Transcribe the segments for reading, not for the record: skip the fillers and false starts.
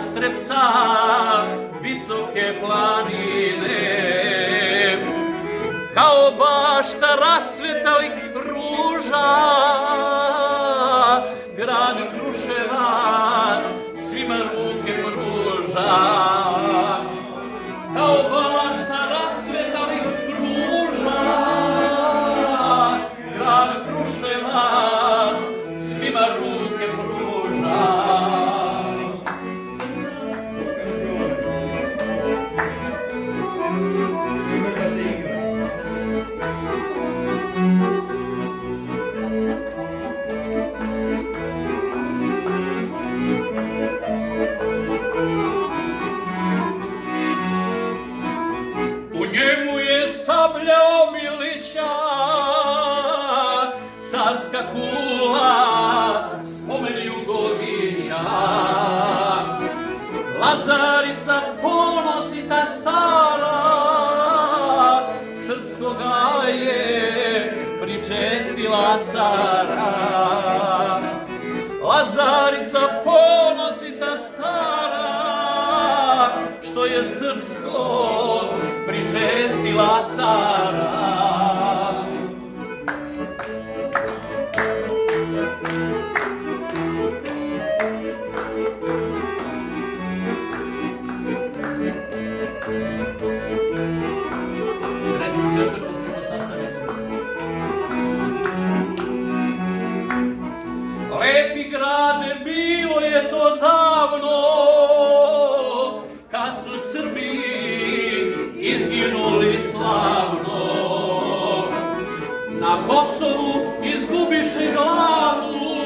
Jastrepca, visoke planine, kao bašta rasvetalih ruža, grad Kruševac svima ruke pruža. Kao bašta rasvetalih ruža, grad Kruševac svima ruke pruža. U njemu je sablja Omilića, carska kula, spomen Jugovića. Lazarica ponosita stara, srpskoga je pričestila cara. Lazarica ponosita stara, što je srpsko pričestila cara. Lepi grade, bilo je to davno, kad su Srbi izginuli slavno. Na Kosovu izgubiše glavu,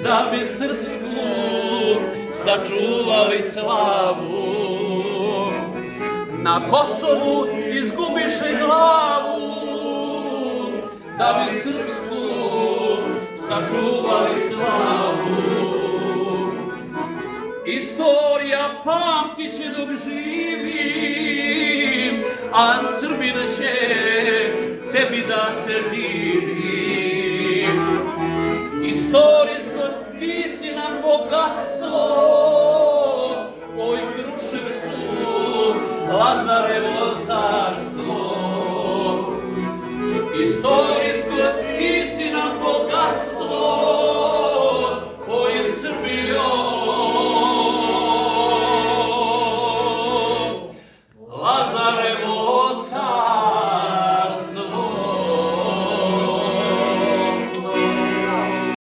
da bi srpsku sačuvali slavu. Na Kosovu izgubiše glavu, da bi srpsku sačuvali slavu. Istorija pamtit će dok živim, a Srbin će tebi da se divim. Istorijsko ti si nam bogatstvo,